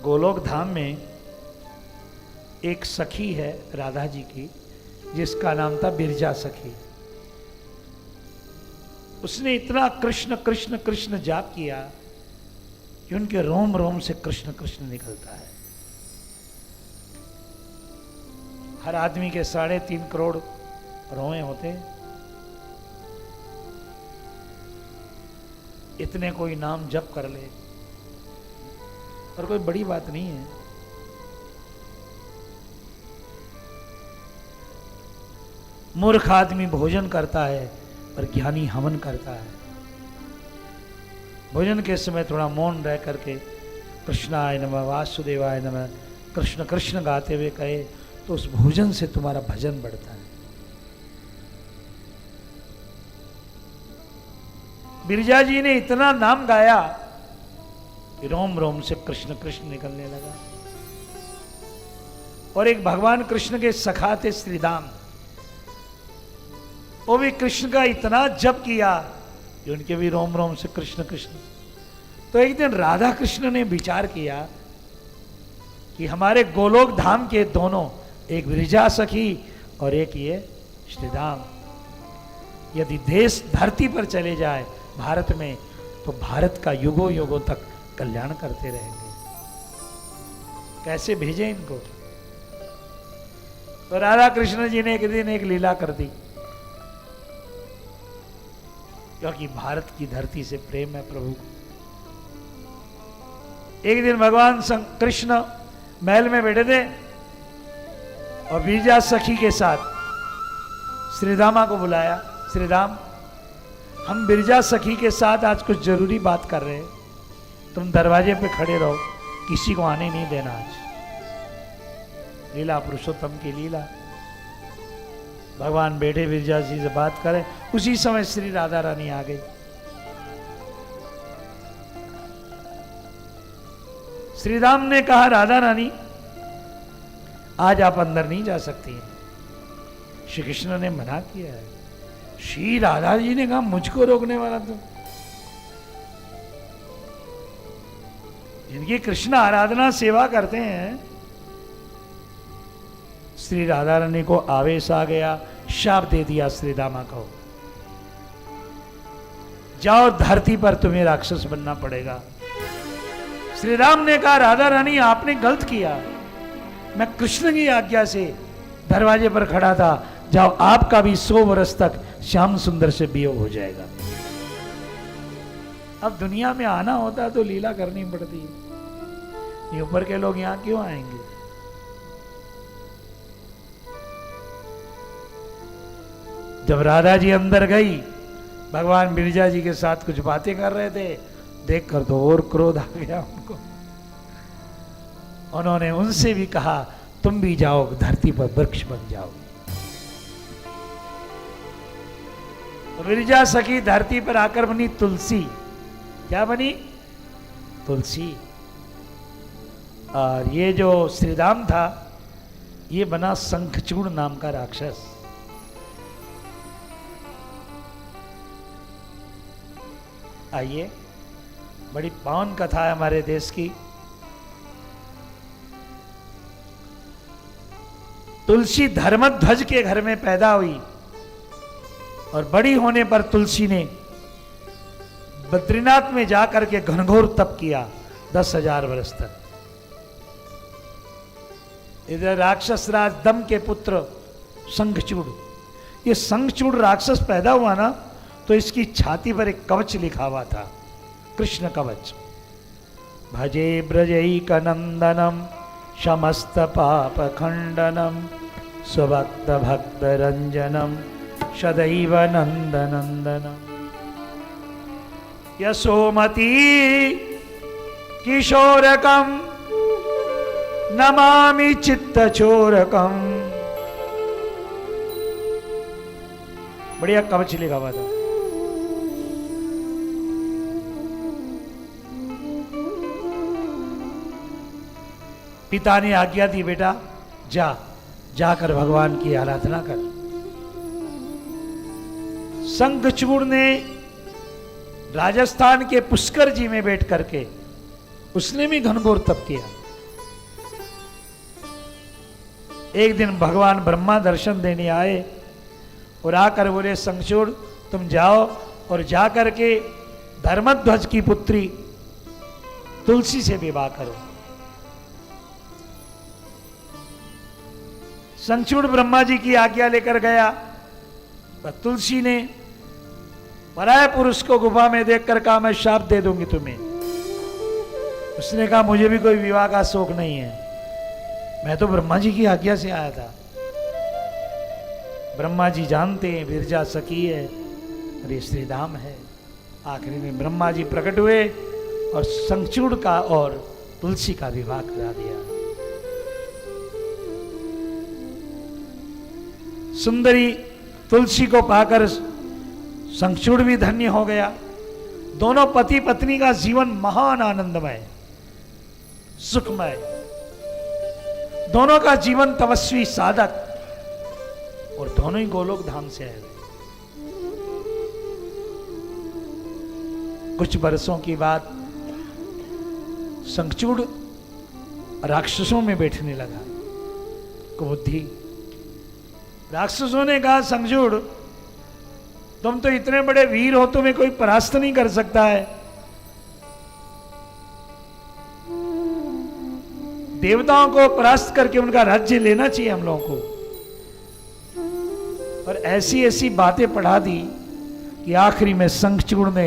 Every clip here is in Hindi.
गोलोक धाम में एक सखी है राधा जी की, जिसका नाम था बिरजा सखी। उसने इतना कृष्ण कृष्ण कृष्ण जाप किया कि उनके रोम रोम से कृष्ण कृष्ण निकलता है। हर आदमी के 3.5 करोड़ रोए होते हैं, इतने कोई नाम जप कर ले, और कोई बड़ी बात नहीं है। मूर्ख आदमी भोजन करता है पर ज्ञानी हवन करता है। भोजन के समय थोड़ा मौन रह करके कृष्णाय नमः वासुदेवाय नमः कृष्ण कृष्ण गाते हुए कहे तो उस भोजन से तुम्हारा भजन बढ़ता है। बिरजा जी ने इतना नाम गाया कि रोम रोम से कृष्ण कृष्ण निकलने लगा। और एक भगवान कृष्ण के सखा थे श्रीदाम, वो भी कृष्ण का इतना जप किया कि उनके भी रोम रोम से कृष्ण कृष्ण। तो एक दिन राधा कृष्ण ने विचार किया कि हमारे गोलोक धाम के दोनों, एक बिरजा सखी और एक ये श्रीदाम, यदि देश धरती पर चले जाए भारत में, तो भारत का युगों युगों तक कल्याण करते रहेंगे। कैसे भेजे इनको? तो राधा कृष्ण जी ने एक दिन एक लीला कर दी, क्योंकि भारत की धरती से प्रेम है प्रभु को। एक दिन भगवान कृष्ण महल में बैठे थे और बिरजा सखी के साथ श्रीदामा को बुलाया। श्रीदाम, हम बिरजा सखी के साथ आज कुछ जरूरी बात कर रहे हैं, तुम दरवाजे पे खड़े रहो, किसी को आने नहीं देना। आज लीला पुरुषोत्तम की लीला। भगवान बैठे बिरजा जी से बात करें, उसी समय श्री राधा रानी आ गई। श्रीराम ने कहा, राधा रानी आज आप अंदर नहीं जा सकती हैं। श्री कृष्ण ने मना किया है। श्री राधा जी ने कहा, मुझको रोकने वाला तो जिनकी कृष्ण आराधना सेवा करते हैं। श्री राधा रानी को आवेश आ गया, शाप दे दिया श्रीदामा को, जाओ धरती पर तुम्हें राक्षस बनना पड़ेगा। श्री राम ने कहा, राधा रानी आपने गलत किया, मैं कृष्ण की आज्ञा से दरवाजे पर खड़ा था, जाओ आपका भी 100 वर्ष तक श्याम सुंदर से वियोग हो जाएगा। अब दुनिया में आना होता तो लीला करनी पड़ती है, ये ऊपर के लोग यहां क्यों आएंगे? जब राधा जी अंदर गई, भगवान बिरजा जी के साथ कुछ बातें कर रहे थे, देखकर तो और क्रोध आ गया उनको। उन्होंने उनसे भी कहा, तुम भी जाओ धरती पर वृक्ष बन जाओ। तो बिरजा सखी धरती पर आकर बनी तुलसी। क्या बनी? तुलसी। और ये जो श्रीराम था, ये बना शंखचूड़ नाम का राक्षस। आइए, बड़ी पावन कथा है हमारे देश की। तुलसी धर्मध्वज के घर में पैदा हुई और बड़ी होने पर तुलसी ने बद्रीनाथ में जाकर के घनघोर तप किया 10,000 वर्ष तक। इधर राक्षस राज दम के पुत्र शंखचूड़, ये शंखचूड़ राक्षस पैदा हुआ ना, तो इसकी छाती पर एक कवच लिखा हुआ था, कृष्ण कवच। भजे ब्रजैक नंदनम समस्त पाप खंडनम स्वभक्त भक्त रंजनम सदैव नंदनंदनम। यशोमती किशोरकम नमामि चित्तचोरकम। बढ़िया कवच लिखा हुआ था। पिता ने आज्ञा दी, बेटा जाकर भगवान की आराधना कर। शंखचूड़ ने राजस्थान के पुष्कर जी में बैठ करके उसने भी घनघोर तप किया। एक दिन भगवान ब्रह्मा दर्शन देने आए और आकर बोले, शंखचूड़ तुम जाओ और जाकर के धर्मध्वज की पुत्री तुलसी से विवाह करो। शंखचूड़ ब्रह्मा जी की आज्ञा लेकर गया, पर तुलसी ने पराये पुरुष को गुफा में देखकर कहा, मैं शाप दे दूंगी तुम्हें। उसने कहा, मुझे भी कोई विवाह का शौक नहीं है, मैं तो ब्रह्मा जी की आज्ञा से आया था। ब्रह्मा जी जानते हैं विरजा सखी है और ये श्री राम है। आखिरी में ब्रह्मा जी प्रकट हुए और शंखचूड़ का और तुलसी का विवाह करा दिया। सुंदरी तुलसी को पाकर शंखचूड़ भी धन्य हो गया। दोनों पति पत्नी का जीवन महान आनंदमय सुखमय, दोनों का जीवन तपस्वी साधक, और दोनों ही गोलोक धाम से आए। कुछ वर्षों की बात शंखचूड़ राक्षसों में बैठने लगा। क्रोधी राक्षसों ने कहा, शंखचूड़ तुम तो इतने बड़े वीर हो, तुम्हें कोई परास्त नहीं कर सकता है। देवताओं को परास्त करके उनका राज्य लेना चाहिए हम लोगों को। और ऐसी ऐसी बातें पढ़ा दी कि आखिरी में शंखचूड़ ने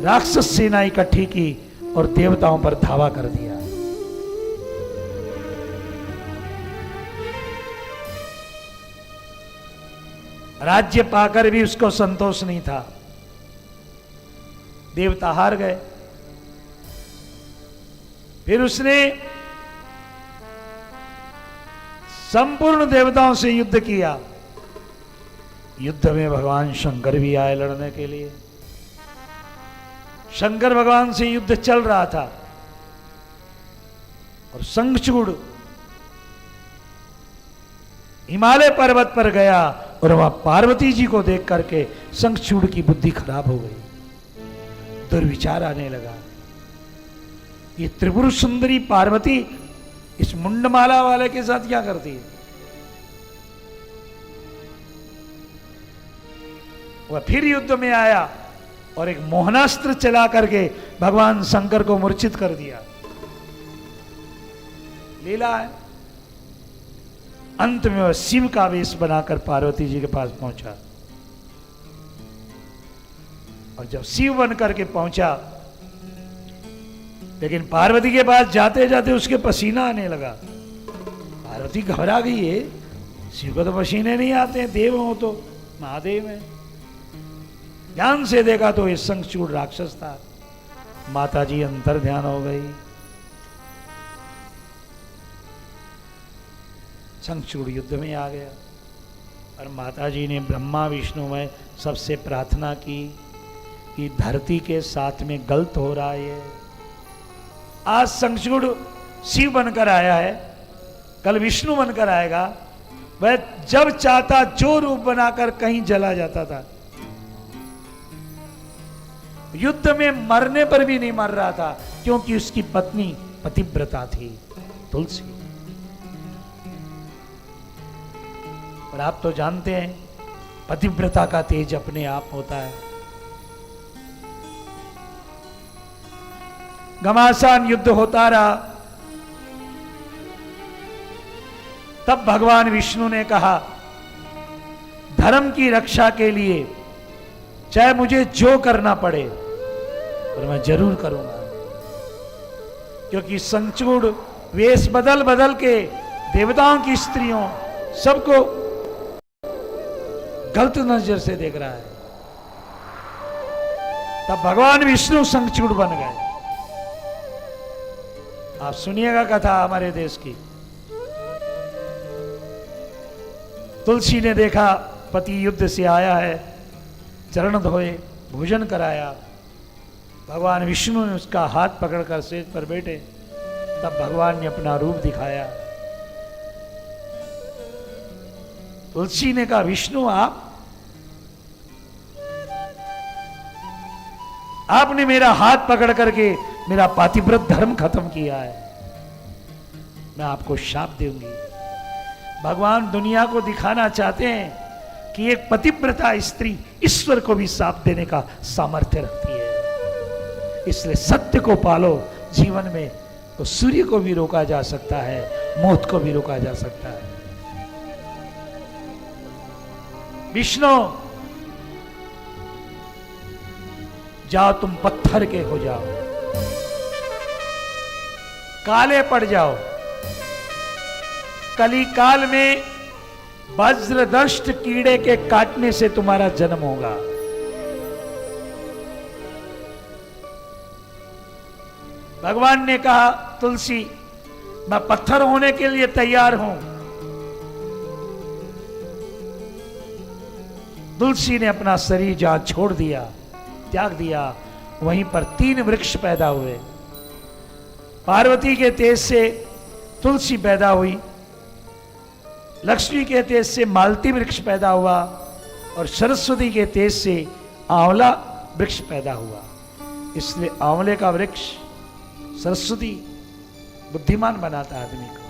राक्षस सेना इकट्ठी की और देवताओं पर धावा कर दिया। राज्य पाकर भी उसको संतोष नहीं था। देवता हार गए। फिर उसने संपूर्ण देवताओं से युद्ध किया। युद्ध में भगवान शंकर भी आए लड़ने के लिए। शंकर भगवान से युद्ध चल रहा था और शंखचूड़ हिमालय पर्वत पर गया और वहां पार्वती जी को देख करके शंखचूड़ की बुद्धि खराब हो गई। दुर्विचार आने लगा, ये त्रिपुर सुंदरी पार्वती इस मुंडमाला वाले के साथ क्या करती है। वह फिर युद्ध में आया और एक मोहनास्त्र चला करके भगवान शंकर को मूर्छित कर दिया। लीला है। अंत में वह शिव का वेश बनाकर पार्वती जी के पास पहुंचा और जब शिव बन करके पहुंचा, लेकिन पार्वती के पास जाते जाते उसके पसीना आने लगा। पार्वती घबरा गई है, शिव को तो पसीने नहीं आते हैं, देव हो तो महादेव है। ध्यान से देखा तो ये शंखचूड़ राक्षस था। माता जी अंतर ध्यान हो गई। शंखचूड़ युद्ध में आ गया और माता जी ने ब्रह्मा विष्णु में सबसे प्रार्थना की कि धरती के साथ में गलत हो रहा है। आज शंखचूड़ शिव बनकर आया है, कल विष्णु बनकर आएगा। वह जब चाहता जो रूप बनाकर कहीं चला जाता था। युद्ध में मरने पर भी नहीं मर रहा था, क्योंकि उसकी पत्नी पतिव्रता थी तुलसी। और आप तो जानते हैं पतिव्रता का तेज अपने आप होता है। घमासान युद्ध होता रहा। तब भगवान विष्णु ने कहा, धर्म की रक्षा के लिए चाहे मुझे जो करना पड़े और मैं जरूर करूंगा। क्योंकि शंखचूड़ वेश बदल बदल के देवताओं की स्त्रियों सबको गलत नजर से देख रहा है। तब भगवान विष्णु शंखचूड़ बन गए। आप सुनिएगा कथा हमारे देश की। तुलसी ने देखा पति युद्ध से आया है, चरण धोए, भोजन कराया। भगवान विष्णु ने उसका हाथ पकड़कर सेज पर बैठे। तब भगवान ने अपना रूप दिखाया। तुलसी ने कहा, विष्णु आपने मेरा हाथ पकड़ करके मेरा पातिव्रत धर्म खत्म किया है। मैं आपको शाप दूंगी। भगवान दुनिया को दिखाना चाहते हैं कि एक पतिव्रता स्त्री ईश्वर को भी साथ देने का सामर्थ्य रखती है। इसलिए सत्य को पालो जीवन में, तो सूर्य को भी रोका जा सकता है, मौत को भी रोका जा सकता है। विष्णु, जाओ तुम पत्थर के हो जाओ, काले पड़ जाओ। कली काल में वज्रदष्ट कीड़े के काटने से तुम्हारा जन्म होगा। भगवान ने कहा, तुलसी मैं पत्थर होने के लिए तैयार हूं। तुलसी ने अपना शरीर जहां छोड़ दिया, त्याग दिया, वहीं पर 3 वृक्ष पैदा हुए। पार्वती के तेज से तुलसी पैदा हुई, लक्ष्मी के तेज से मालती वृक्ष पैदा हुआ, और सरस्वती के तेज से आंवला वृक्ष पैदा हुआ। इसलिए आंवले का वृक्ष सरस्वती बुद्धिमान बनाता आदमी को।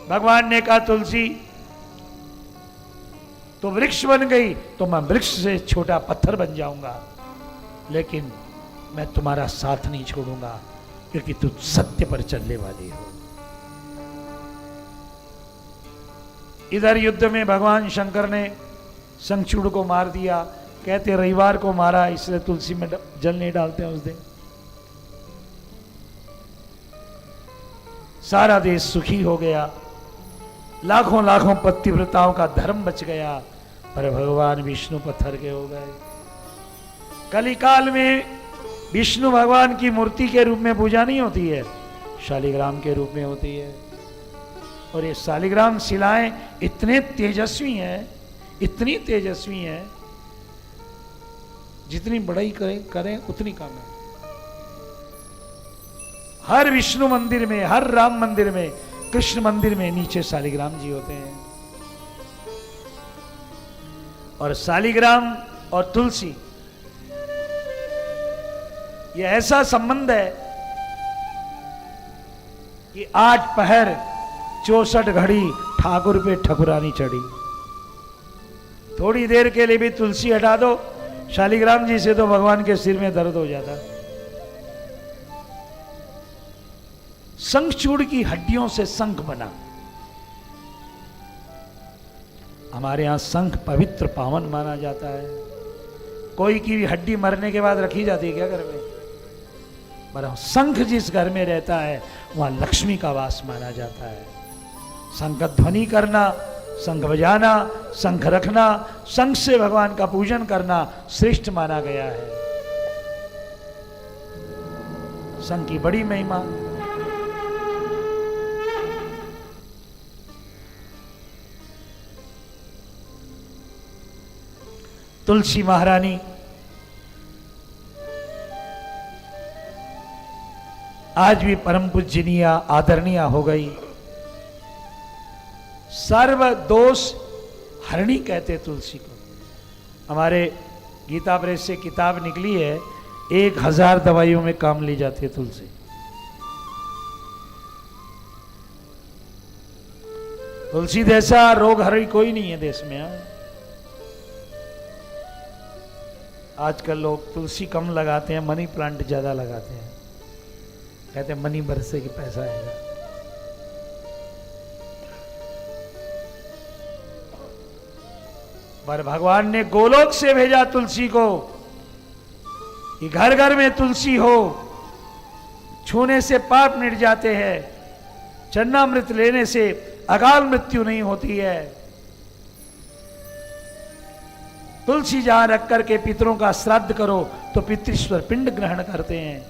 भगवान ने कहा, तुलसी तो वृक्ष बन गई तो मैं वृक्ष से छोटा पत्थर बन जाऊंगा, लेकिन मैं तुम्हारा साथ नहीं छोड़ूंगा, क्योंकि तुम सत्य पर चलने वाली हो। इधर युद्ध में भगवान शंकर ने शंखचूड़ को मार दिया। कहते रविवार को मारा, इसलिए तुलसी में जल नहीं डालते उस दिन। सारा देश सुखी हो गया, लाखों लाखों पतिव्रताओं का धर्म बच गया, पर भगवान विष्णु पत्थर के हो गए। कलिकाल में विष्णु भगवान की मूर्ति के रूप में पूजा नहीं होती है, शालिग्राम के रूप में होती है। और ये शालिग्राम शिलाएं इतने तेजस्वी हैं, इतनी तेजस्वी हैं, जितनी बड़ाई करें उतनी कम है। हर विष्णु मंदिर में, हर राम मंदिर में, कृष्ण मंदिर में नीचे शालिग्राम जी होते हैं। और शालिग्राम और तुलसी ये ऐसा संबंध है कि 8 पहर 64 घड़ी ठाकुर पे ठकुरानी चढ़ी। थोड़ी देर के लिए भी तुलसी हटा दो शालिग्राम जी से तो भगवान के सिर में दर्द हो जाता। शंखचूड़ की हड्डियों से शंख बना। हमारे यहां शंख पवित्र पावन माना जाता है। कोई की भी हड्डी मरने के बाद रखी जाती है क्या घर में? पर शंख जिस घर में रहता है वहां लक्ष्मी का वास माना जाता है। शंख ध्वनि करना, शंख बजाना, शंख रखना, शंख से भगवान का पूजन करना श्रेष्ठ माना गया है। शंख की बड़ी महिमा। तुलसी महारानी आज भी परम पूजनीय आदरणीय हो गई। सर्व दोष हरणी कहते तुलसी को। हमारे गीता प्रेस से किताब निकली है, 1000 दवाइयों में काम ली जाती है तुलसी। तुलसी जैसा रोग हरी कोई नहीं है देश में। आजकल लोग तुलसी कम लगाते हैं, मनी प्लांट ज्यादा लगाते हैं। कहते हैं मनी बरसे की पैसा आएगा। पर भगवान ने गोलोक से भेजा तुलसी को कि घर घर में तुलसी हो, छूने से पाप मिट जाते हैं, चन्नामृत लेने से अकाल मृत्यु नहीं होती है। तुलसी जहां रख करके पितरों का श्राद्ध करो तो पितृश्वर पिंड ग्रहण करते हैं।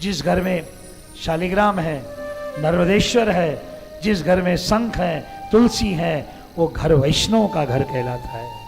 जिस घर में शालिग्राम है, नर्मदेश्वर है, जिस घर में शंख है, तुलसी है, वो घर वैष्णव का घर कहलाता है।